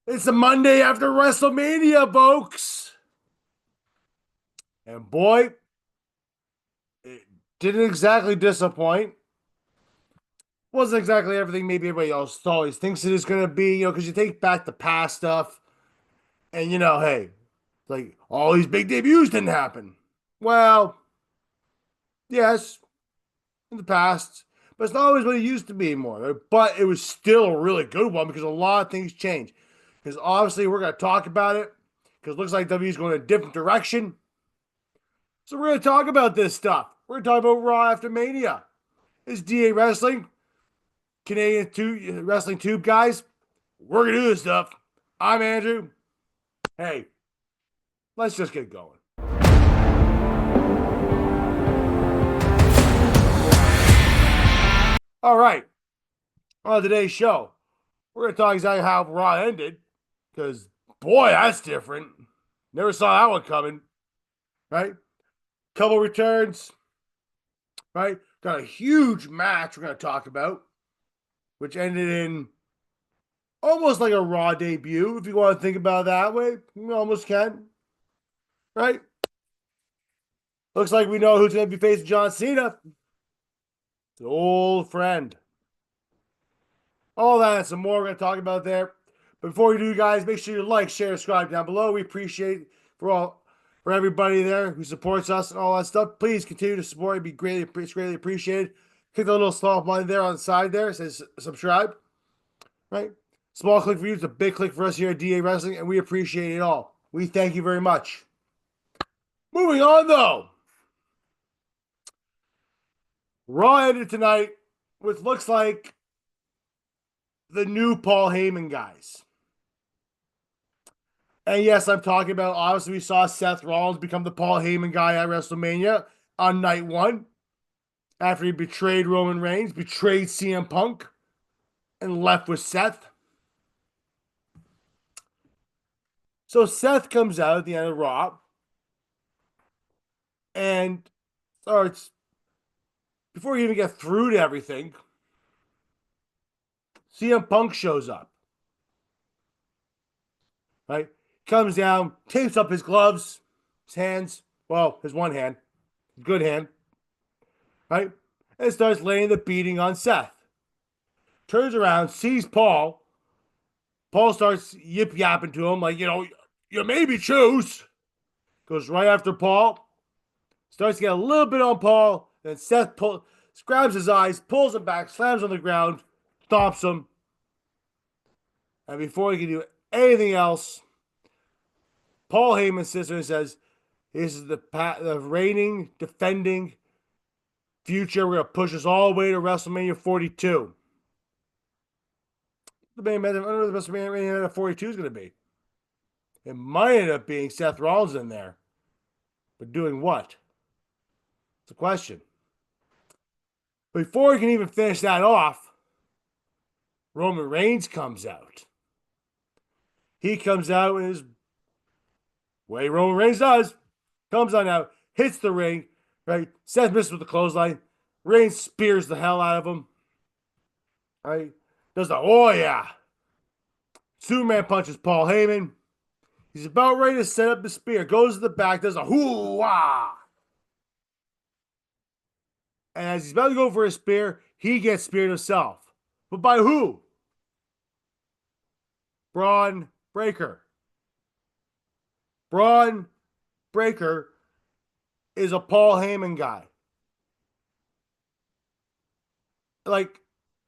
It's a Monday after WrestleMania, folks. And boy, it didn't exactly disappoint. Wasn't exactly everything maybe everybody else always thinks it is going to be, because you take back the past stuff and, hey, like all these big debuts didn't happen. Well, yes, in the past, but it's not always what it used to be anymore. Right? But it was still a really good one because a lot of things changed. Because obviously, we're going to talk about it because it looks like W is going a different direction. So we're going to talk about this stuff. We're going to talk about Raw after Mania. It's DA Wrestling, Canadian Wrestling Tube guys. We're going to do this stuff. I'm Andrew. Hey, let's just get going. All right. On today's show, we're going to talk exactly how Raw ended because, boy, that's different. Never saw that one coming, right? Couple returns, right? Got a huge match we're going to talk about, which ended in almost like a Raw debut, if you want to think about it that way. You almost can, right? Looks like we know who's going to be facing John Cena. It's an old friend. All that and some more we're going to talk about there. But before we do, guys, make sure you like, share, subscribe down below. We appreciate for everybody there who supports us and all that stuff. Please continue to support. It'd be greatly appreciated. Click the little small button there on the side there. It says subscribe. Right? Small click for you. It's a big click for us here at DA Wrestling, and we appreciate it all. We thank you very much. Moving on, though. Raw ended tonight with looks like the new Paul Heyman guys. And yes, I'm talking about, obviously, we saw Seth Rollins become the Paul Heyman guy at WrestleMania on night one after he betrayed Roman Reigns, betrayed CM Punk, and left with Seth. So Seth comes out at the end of Raw and starts, before you even get through to everything, CM Punk shows up. Right? Comes down, tapes up his gloves, his hands, well, his one hand, good hand, right? And starts laying the beating on Seth. Turns around, sees Paul. Paul starts yip yapping to him, like, you maybe choose. Goes right after Paul. Starts to get a little bit on Paul. Then Seth grabs his eyes, pulls him back, slams on the ground, stomps him. And before he can do anything else, Paul Heyman's sister says, "This is the reigning, defending future. We're going to push us all the way to WrestleMania 42. The main event, I don't know what the WrestleMania 42 is going to be. It might end up being Seth Rollins in there. But doing what? It's a question. Before he can even finish that off, Roman Reigns comes out. He comes out in his way Roman Reigns does. Comes on out, hits the ring, right? Seth misses with the clothesline. Reigns spears the hell out of him. Right? Does the, oh yeah. Superman punches Paul Heyman. He's about ready to set up the spear. Goes to the back, does a hoo-wah. And as he's about to go for a spear, he gets speared himself. But by who? Braun Breaker. Braun Breaker is a Paul Heyman guy. Like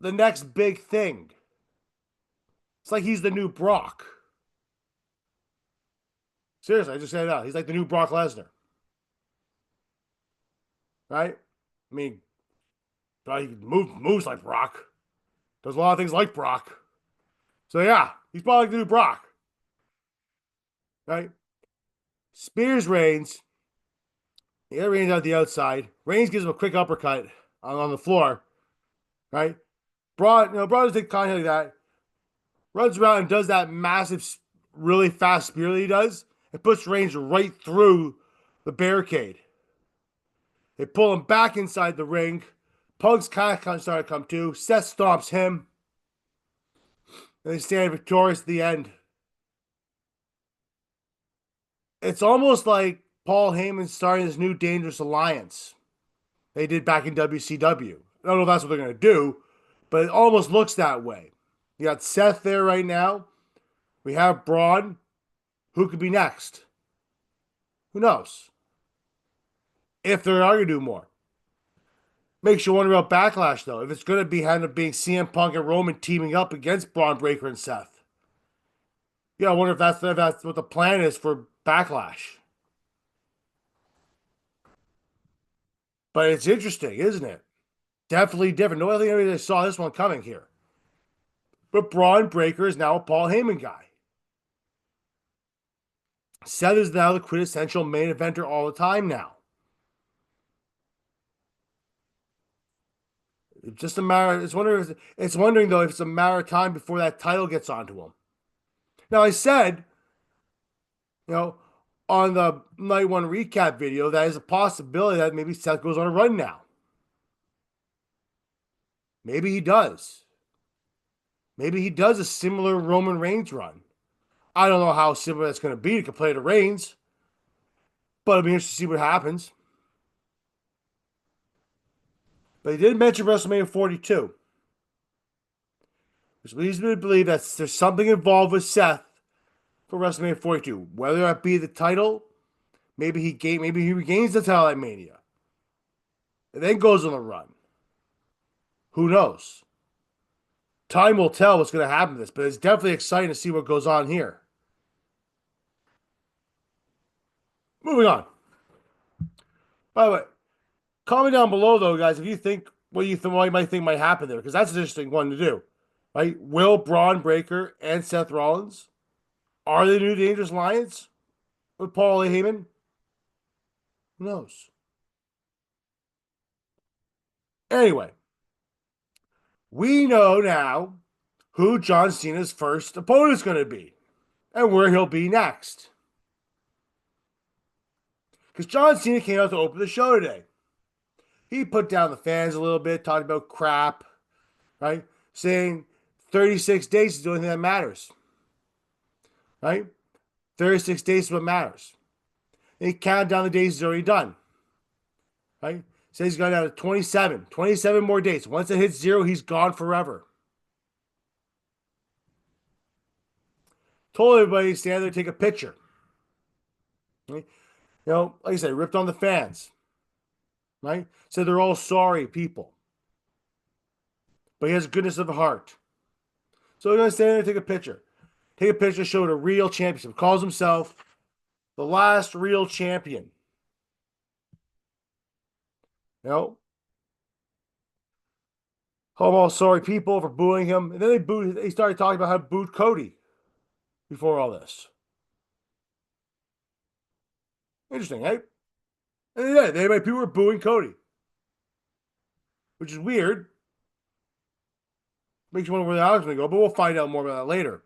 the next big thing. It's like he's the new Brock. Seriously, I just said it out. He's like the new Brock Lesnar. Right? I mean, he moves like Brock. Does a lot of things like Brock. So yeah, he's probably like the new Brock. Right? Spears Reigns. He got Reigns out the outside. Reigns gives him a quick uppercut on the floor. Right? Braun doesn't take contact like that. Runs around and does that massive, really fast spear that he does. It puts Reigns right through the barricade. They pull him back inside the ring. Punk's kind of starting to come to. Seth stomps him. And they stand victorious at the end. It's almost like Paul Heyman starting this new dangerous alliance they did back in WCW. I don't know if that's what they're going to do, but it almost looks that way. You got Seth there right now. We have Braun. Who could be next? Who knows? If they're going to do more. Makes you wonder about Backlash, though. If it's going to be end up being CM Punk and Roman teaming up against Braun Breaker and Seth. Yeah, I wonder if that's what the plan is for Backlash. But it's interesting, isn't it? Definitely different. No, I think anybody saw this one coming here. But Braun Breaker is now a Paul Heyman guy. Seth is now the quintessential main eventer all the time now. It's just a matter. It's wondering though if it's a matter of time before that title gets onto him. Now I said, you know, on the night one recap video, that is a possibility that maybe Seth goes on a run now. Maybe he does. Maybe he does a similar Roman Reigns run. I don't know how similar that's going to be to play to Reigns, but it'll be interesting to see what happens. But he did mention WrestleMania 42, which leads me to believe that there's something involved with Seth for WrestleMania 42. Whether that be the title, maybe he regains the title at Mania, and then goes on the run. Who knows? Time will tell what's going to happen to this, but it's definitely exciting to see what goes on here. Moving on. By the way, comment down below though, guys, if you think what you might think might happen there, because that's an interesting one to do. Right? Will Braun Breaker and Seth Rollins, are they new Dangerous Alliance with Paul Heyman? Who knows? Anyway, we know now who John Cena's first opponent is going to be and where he'll be next. Because John Cena came out to open the show today. He put down the fans a little bit, talking about crap, right? Saying 36 days is the only thing that matters, right? 36 days is what matters. And he counted down the days he's already done, right? Says he's gone down to 27 more days. Once it hits 0, he's gone forever. Told everybody to stand there and take a picture. Right? You know, like I said, ripped on the fans. Right? Said they're all sorry people. But he has goodness of a heart. So he's going to stand there and take a picture. Take a picture, show the real championship. Calls himself the last real champion. You know? Oh, I'm all sorry people for booing him. And then he started talking about how booed Cody before all this. Interesting, right? And yeah, people were booing Cody, which is weird. Makes you wonder where the outcome's going to go, but we'll find out more about that later.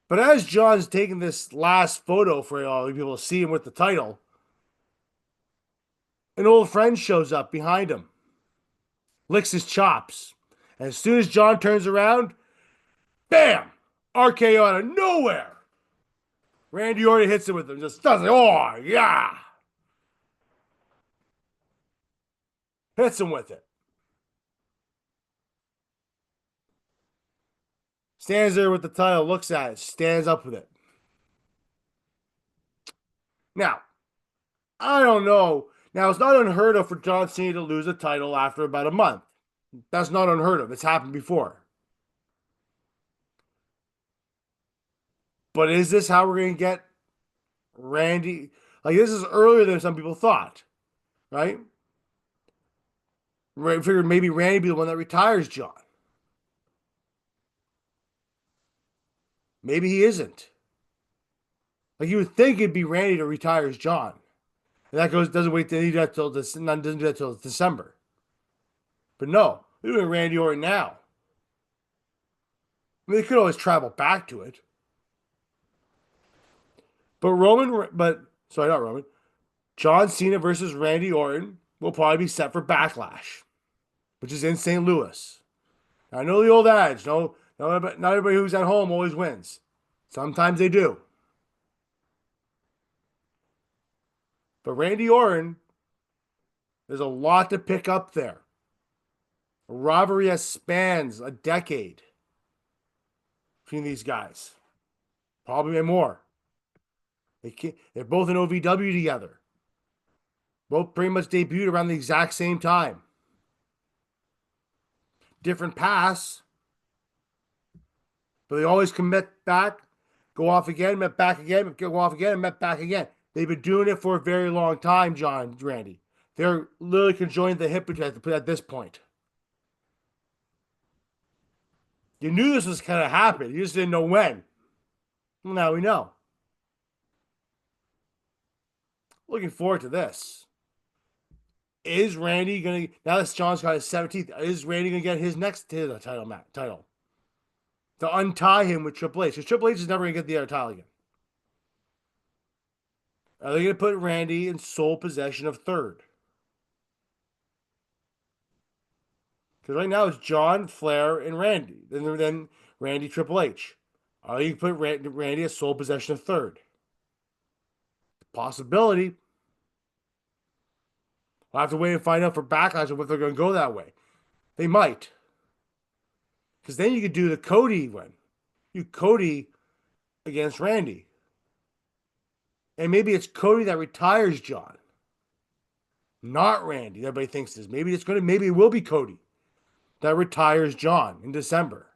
But as John's taking this last photo for all people to see him with the title, an old friend shows up behind him, licks his chops, and as soon as John turns around, bam! RKO out of nowhere. Randy Orton hits him with him, just does it. Oh, yeah. Hits him with it. Stands there with the title, looks at it, stands up with it. Now, I don't know. Now, it's not unheard of for John Cena to lose a title after about a month. That's not unheard of. It's happened before. But is this how we're going to get Randy? Like, this is earlier than some people thought, right? I figured maybe Randy be the one that retires John. Maybe he isn't. Like, you would think it'd be Randy to retire John. And that doesn't do that till December. But no, they're doing Randy Orton now. I mean, they could always travel back to it. But not Roman. John Cena versus Randy Orton will probably be set for Backlash, which is in St. Louis. I know the old adage, not everybody who's at home always wins. Sometimes they do. But Randy Orton, there's a lot to pick up there. A rivalry that spans a decade between these guys, probably more. They're both in OVW together. Both pretty much debuted around the exact same time. Different paths, but they always commit back, go off again, met back again, go off again, and met back again. They've been doing it for a very long time, John, Randy. They're literally conjoined the hip at this point. You knew this was going to happen. You just didn't know when. Well, now we know. Looking forward to this. Is Randy going to, now that John's got his 17th, is Randy going to get his next title? To untie him with Triple H. Because Triple H is never going to get the other title again. Are they going to put Randy in sole possession of third? Because right now it's John, Flair, and Randy. Then Randy, Triple H. Are they going to put Randy as sole possession of third? Possibility. We'll have to wait and find out for Backlash if they're going to go that way. They might. Because then you could do the Cody one. You Cody against Randy. And maybe it's Cody that retires John. Not Randy. Everybody thinks this. Maybe it will be Cody that retires John in December.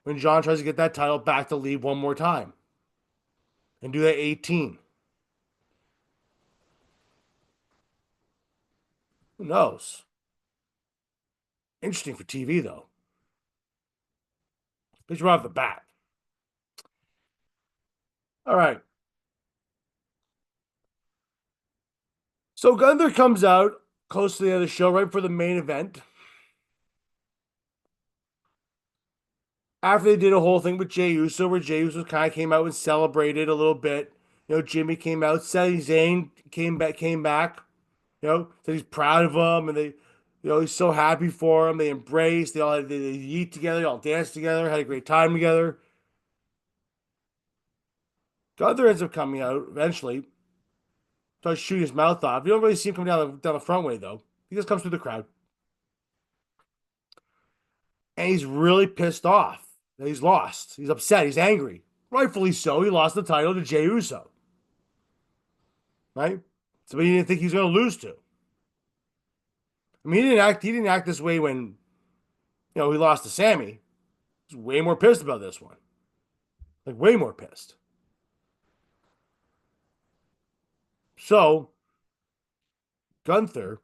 When John tries to get that title back to leave one more time. And do that 18. Who knows? Interesting for TV, though. Let's right off the bat. All right. So Gunther comes out close to the end of the show, right for the main event. After they did a whole thing with Jey Uso, where Jey Uso kind of came out and celebrated a little bit. Jimmy came out, Sami Zayn came back. Said he's proud of him, and he's so happy for him. They embraced, they eat together, they all danced together, had a great time together. Gunther ends up coming out eventually, starts shooting his mouth off. You don't really see him coming down the front way though. He just comes through the crowd, and he's really pissed off that he's lost. He's upset. He's angry, rightfully so. He lost the title to Jey Uso, right? Somebody he didn't think he was going to lose to. I mean, he didn't act this way when, he lost to Sammy. He's way more pissed about this one. Like, way more pissed. So, Gunther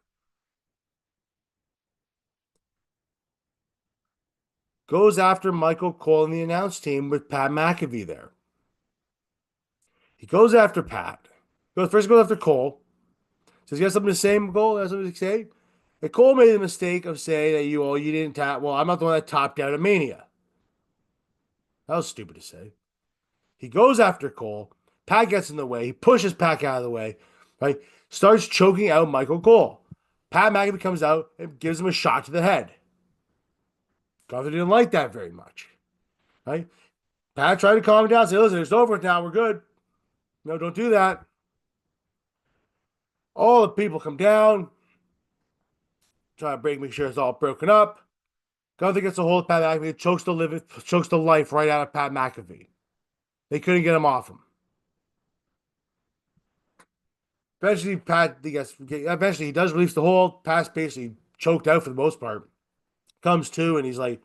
goes after Michael Cole and the announce team with Pat McAfee there. He goes after Pat. First goes after Cole. Says he got something to say, Cole? Has something to say? And Cole made the mistake of saying that you didn't tap. Well, I'm not the one that topped out at Mania. That was stupid to say. He goes after Cole. Pat gets in the way. He pushes Pat out of the way. Right? Starts choking out Michael Cole. Pat McAfee comes out and gives him a shot to the head. Gunther didn't like that very much. Right? Pat tried to calm him down. Say, listen, it's over now. We're good. No, don't do that. All the people come down. Try to make sure it's all broken up. Gunther gets a hold of Pat McAfee, chokes the life right out of Pat McAfee. They couldn't get him off him. Eventually, he does release the hold. Pat's basically choked out for the most part. Comes to, and he's like,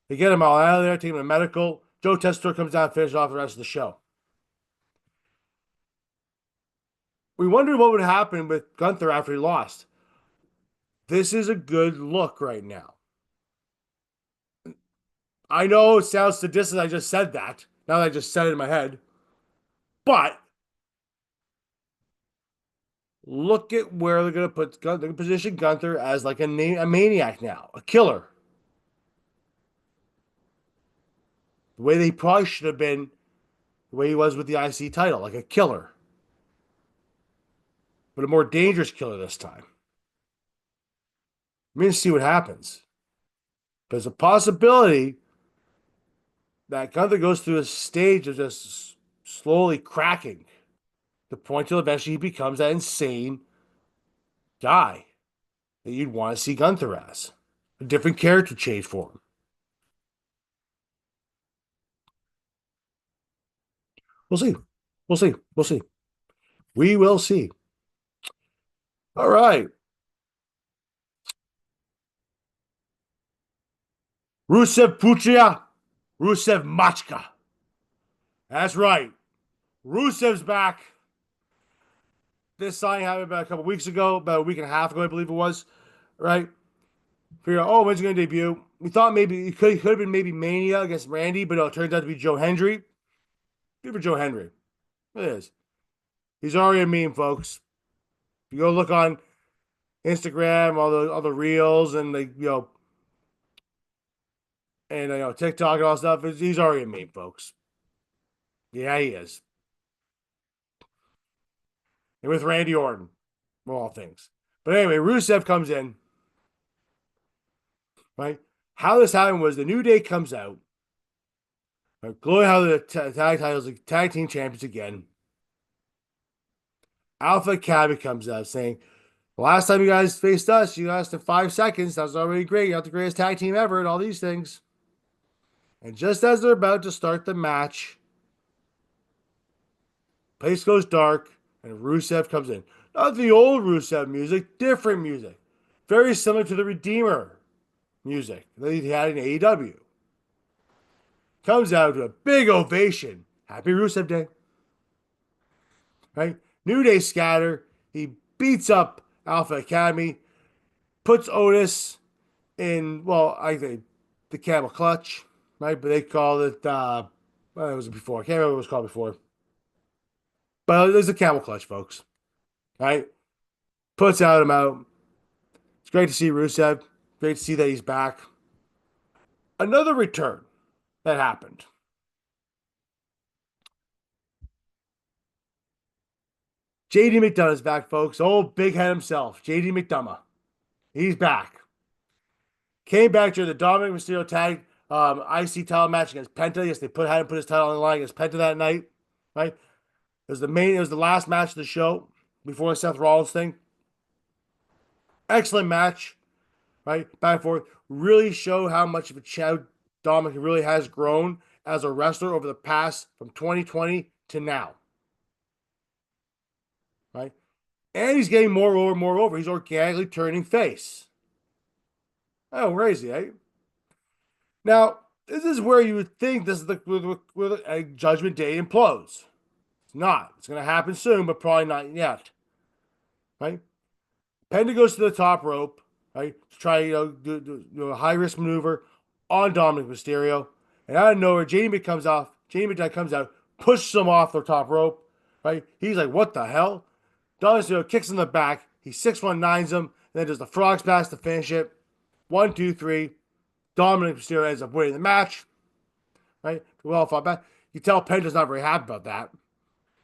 they get him all out of there, take him to medical. Joe Tessitore comes down and finishes off the rest of the show. We wondered what would happen with Gunther after he lost. This is a good look right now. I know it sounds sadistic. I just said that. Now that I just said it in my head. But look at where they're going to put Gunther. They're going to position Gunther as like a maniac now, a killer. The way they probably should have been, the way he was with the IC title, like a killer. But a more dangerous killer this time. I'm going to see what happens. There's a possibility that Gunther goes through a stage of just slowly cracking. The point till eventually he becomes that insane guy that you'd want to see Gunther as. A different character change for him. We'll see. We'll see. We'll see. We will see. All right. Rusev Puchia, Rusev Machka. That's right. Rusev's back. This signing happened about a couple weeks ago, about a week and a half ago, I believe it was. Right? Figure out, oh, when's he going to debut? We thought maybe it could have been maybe Mania against Randy, but it turned out to be Joe Hendry. Good for Joe Hendry. It is. He's already a meme, folks. If you go look on Instagram, all the reels and TikTok and all that stuff, he's already a meme, folks. Yeah, he is. And with Randy Orton, of all things. But anyway, Rusev comes in. Right? How this happened was the New Day comes out. Right? Glory how the tag titles, tag team champions again. Alpha Academy comes out saying, the last time you guys faced us, you lasted 5 seconds. That was already great. You're not the greatest tag team ever and all these things. And just as they're about to start the match, place goes dark and Rusev comes in. Not the old Rusev music, different music. Very similar to the Redeemer music that he had in AEW. Comes out to a big ovation. Happy Rusev Day. Right? New Day scatter. He beats up Alpha Academy. Puts Otis in, well, I think the camel clutch. Right? But they called it, well, it was before. I can't remember what it was called before. But it was a camel clutch, folks. Right? Puts him out. It's great to see Rusev. Great to see that he's back. Another return that happened. JD McDonough's back, folks. Old big head himself, JD McDonough. He's back. Came back during the Dominic Mysterio tag IC title match against Penta. Yes, they had him put his title on the line against Penta that night. Right? It was the last match of the show before the Seth Rollins thing. Excellent match. Right? Back and forth. Really showed how much of a child Dominic really has grown as a wrestler over the past from 2020 to now. Right? And he's getting more over. He's organically turning face. Oh, crazy, eh? Now, this is where you would think this is where a Judgment Day implodes. It's not. It's going to happen soon, but probably not yet. Right? Penta goes to the top rope, right, to try do a high risk maneuver on Dominic Mysterio, and out of nowhere, JD McDonough comes out, pushes him off the top rope. Right? He's like, "What the hell?" Dominic Mysterio kicks in the back. He 619s him, and then does the frog splash to finish it. 1, 2, 3. Dominic Mysterio ends up winning the match. Right? Well fought back. You tell Penta's not very happy about that.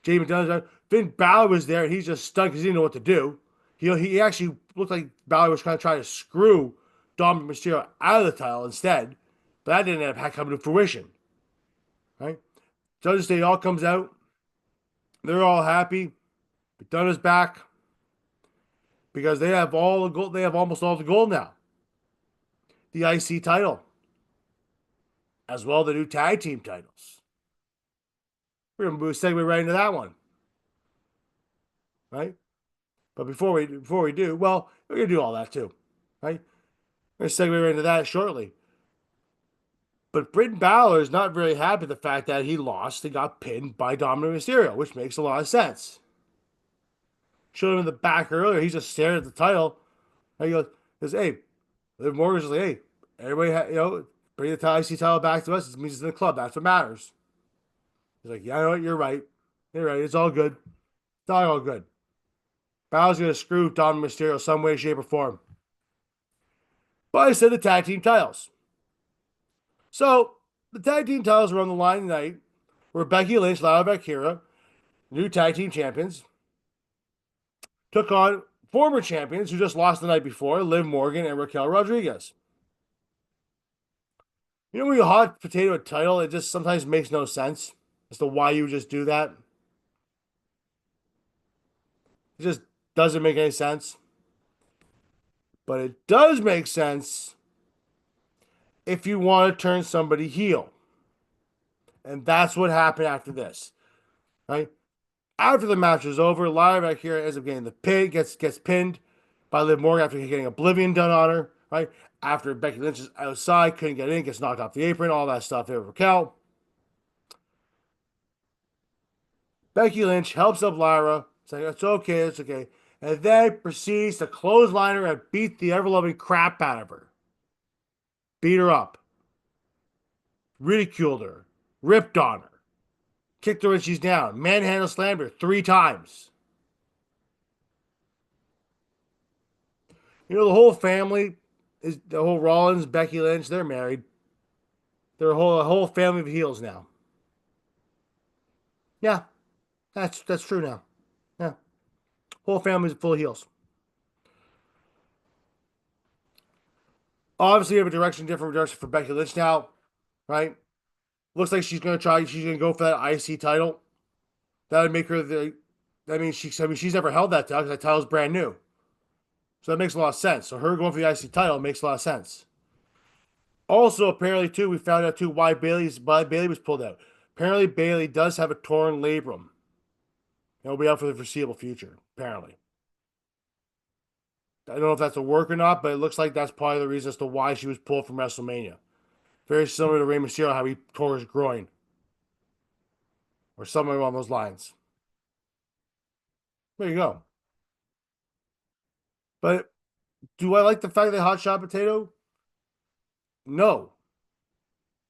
JD McDonough, Finn Balor was there, and he's just stunned because he didn't know what to do. He actually looked like Balor was kind of trying to screw Dominic Mysterio out of the title instead, but that didn't end up coming to fruition. Right? Judgment Day all comes out. They're all happy. McDonough's back because they have all the gold. They have almost all the gold now. The IC title, as well as the new tag team titles. We're gonna segue right into that one, right? But before we do, well, we're gonna do all that too, right? We're gonna segue right into that shortly. But Britt Balor is not very happy with the fact that he lost and got pinned by Dominic Mysterio, which makes a lot of sense. Showed him in the back earlier. He's just staring at the title. And he goes, "Hey," Liv Morgan's like, "Hey, everybody, bring the IC title back to us. It means it's in the club. That's what matters." He's like, "Yeah, I know what. You're right. You're right. It's all good. It's not all good." Balor's gonna screw Dominic Mysterio some way, shape, or form. But I said the tag team titles. So the tag team titles were on the line tonight. Where Becky Lynch, Vaquer, new tag team champions, took on former champions who just lost the night before, Liv Morgan and Raquel Rodriguez. You know, when you hot potato a title, it just sometimes makes no sense as to why you would just do that. It just doesn't make any sense. But it does make sense if you want to turn somebody heel. And that's what happened after this, right? After the match is over, Lyra Vaquer ends up getting the pin, gets pinned by Liv Morgan after getting Oblivion done on her, right? After Becky Lynch is outside, couldn't get in, gets knocked off the apron, all that stuff there with Raquel. Becky Lynch helps up Lyra, saying it's okay, it's okay, and then proceeds to clothesline her and beat the ever-loving crap out of her. Beat her up. Ridiculed her. Ripped on her. Kicked her when she's down. Manhandle slammed her 3 times. You know, the whole family is the whole Rollins, Becky Lynch, they're married. They're a whole family of heels now. Yeah, that's true now. Yeah. Whole family's full of heels. Obviously, we have a different direction for Becky Lynch now, right? Looks like she's gonna go for that IC title. That would make her the. She's never held that title because that title's brand new. So that makes a lot of sense. So her going for the IC title makes a lot of sense. Also, apparently, too, we found out too why Bayley was pulled out. Apparently, Bayley does have a torn labrum. And will be out for the foreseeable future, apparently. I don't know if that's a work or not, but it looks like that's probably the reason as to why she was pulled from WrestleMania. Very similar to Rey Mysterio, how he tore his groin. Or something along those lines. There you go. But do I like the fact that Hot Shot Potato? No.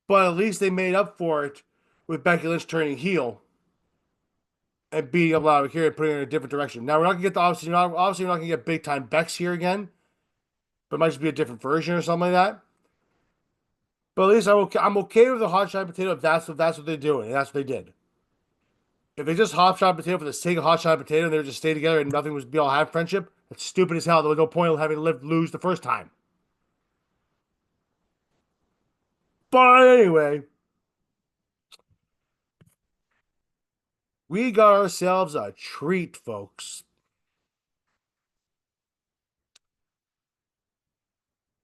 But at least they made up for it with Becky Lynch turning heel and beating up Lana here and putting her in a different direction. Now we're not gonna get obviously we're not gonna get big time Bex here again, but it might just be a different version or something like that. But at least I'm okay with the Hot Shot Potato if that's what they're doing, and that's what they did. If they just Hot Shot Potato for the sake of Hot Shot Potato and they just stay together and nothing was be all have friendship, that's stupid as hell. There was no point in having lose the first time. But anyway, we got ourselves a treat, folks.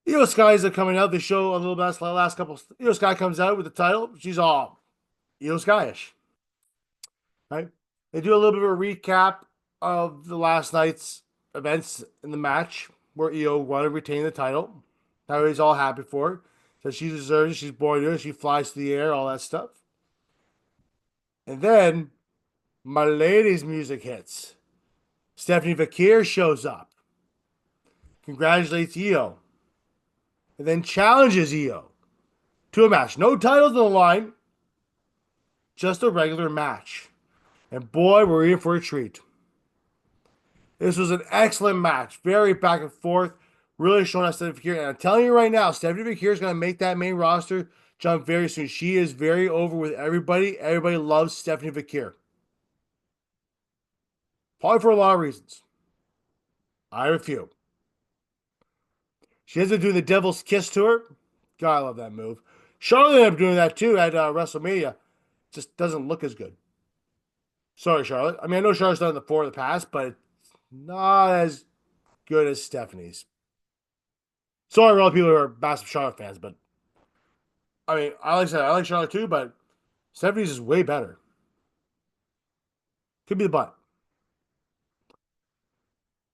Io Sky's are coming out. They show a little bit last couple. Io Sky comes out with the title. She's all Io Skyish, right? They do a little bit of a recap of the last night's events in the match where Io won and retained the title. Everybody's all happy for her. So she deserves it. She's born to it. She flies through the air, all that stuff. And then my lady's music hits. Stephanie Vaquer shows up, congratulates Io, and then challenges Io to a match. No titles on the line, just a regular match. And boy, we're in for a treat. This was an excellent match. Very back and forth. Really showing us Stephanie Vaquer. And I'm telling you right now, Stephanie Vaquer is going to make that main roster jump very soon. She is very over with everybody. Everybody loves Stephanie Vaquer. Probably for a lot of reasons. I have a few. She ends up doing the Devil's Kiss to her. God, I love that move. Charlotte ended up doing that too at WrestleMania. Just doesn't look as good. Sorry, Charlotte. I mean, I know Charlotte's done it before in the past, but it's not as good as Stephanie's. Sorry, all the people who are massive Charlotte fans, but I mean, I like Charlotte too, but Stephanie's is way better. Could be the butt.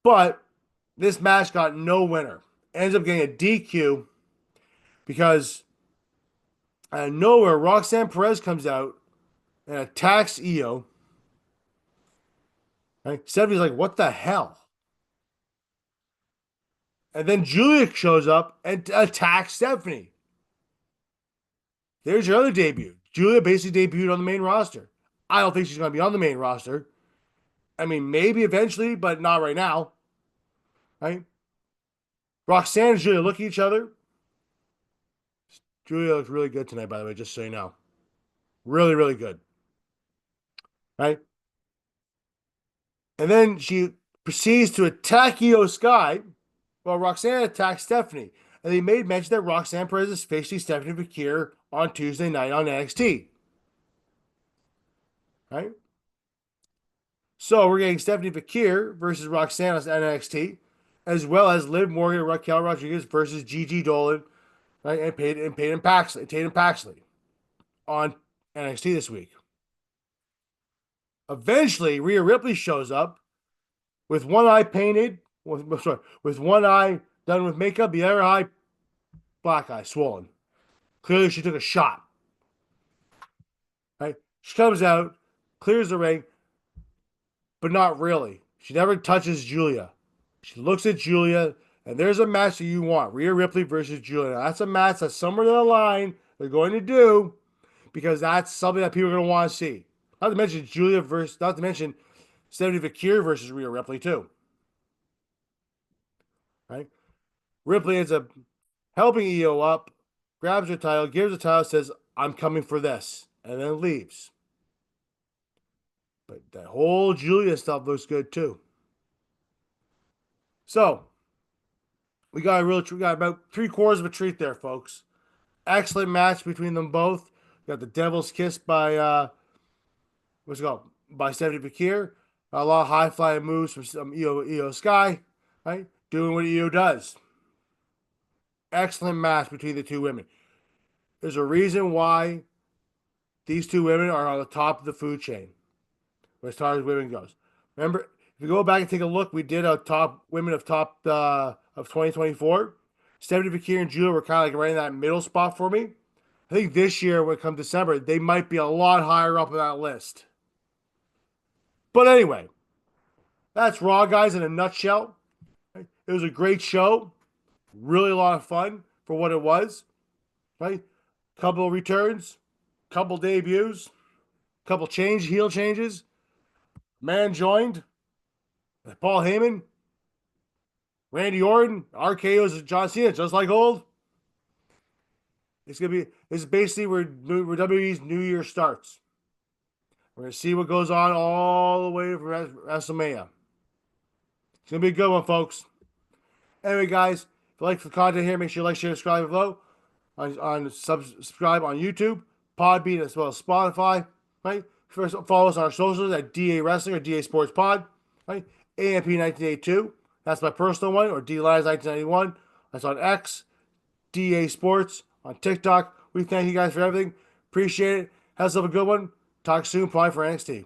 But this match got no winner. Ends up getting a DQ because out of nowhere, Roxanne Perez comes out and attacks Io. Right? Stephanie's like, what the hell? And then Giulia shows up and attacks Stephanie. There's your other debut. Giulia basically debuted on the main roster. I don't think she's going to be on the main roster. I mean, maybe eventually, but not right now. Right? Roxanne and Giulia look at each other. Giulia looks really good tonight, by the way, just so you know. Really, really good. Right? And then she proceeds to attack Io Sky while Roxanne attacks Stephanie. And they made mention that Roxanne Perez is facing Stephanie Vaquer on Tuesday night on NXT. Right? So we're getting Stephanie Vaquer versus Roxanne on NXT, as well as Liv Morgan and Raquel Rodriguez versus Gigi Dolan, right, and Tatum Paxley on NXT this week. Eventually, Rhea Ripley shows up with one eye painted, with one eye done with makeup, the other eye black eye swollen. Clearly, she took a shot. Right? She comes out, clears the ring, but not really. She never touches Giulia. She looks at Giulia, and there's a match that you want: Rhea Ripley versus Giulia. Now, that's a match that somewhere down the line they're going to do because that's something that people are going to want to see. Not to mention not to mention Stephanie Vaquer versus Rhea Ripley too. Right? Ripley ends up helping Io up, grabs her title, gives the title, says, "I'm coming for this," and then leaves. But that whole Giulia stuff looks good too. So we got about 3/4 of a treat there, folks. Excellent match between them both. Got the Devil's Kiss by what's it called? By Stephanie Vaquer. A lot of high flying moves from some Io Sky, right? Doing what Io does. Excellent match between the two women. There's a reason why these two women are on the top of the food chain as far as women goes. Remember, if you go back and take a look, we did a top women of 2024. Stephanie Vaquer and Giulia were kind of like right in that middle spot for me. I think this year, when it comes December, they might be a lot higher up on that list. But anyway, that's Raw, guys, in a nutshell. It was a great show. Really a lot of fun for what it was. Right? Couple of returns, couple debuts, couple heel changes. Man joined. Paul Heyman, Randy Orton, RKO's John Cena, just like old. This is basically where WWE's New Year starts. We're gonna see what goes on all the way from WrestleMania. It's gonna be a good one, folks. Anyway, guys, if you like the content here, make sure you like, share, subscribe below. Subscribe on YouTube, Podbean, as well as Spotify. Right. First, follow us on our socials at DA Wrestling or DA Sports Pod. Right. AMP 1982. That's my personal one, or D Lions 1991. That's on X. DA Sports on TikTok. We thank you guys for everything. Appreciate it. Have yourself a good one. Talk soon, probably for NXT.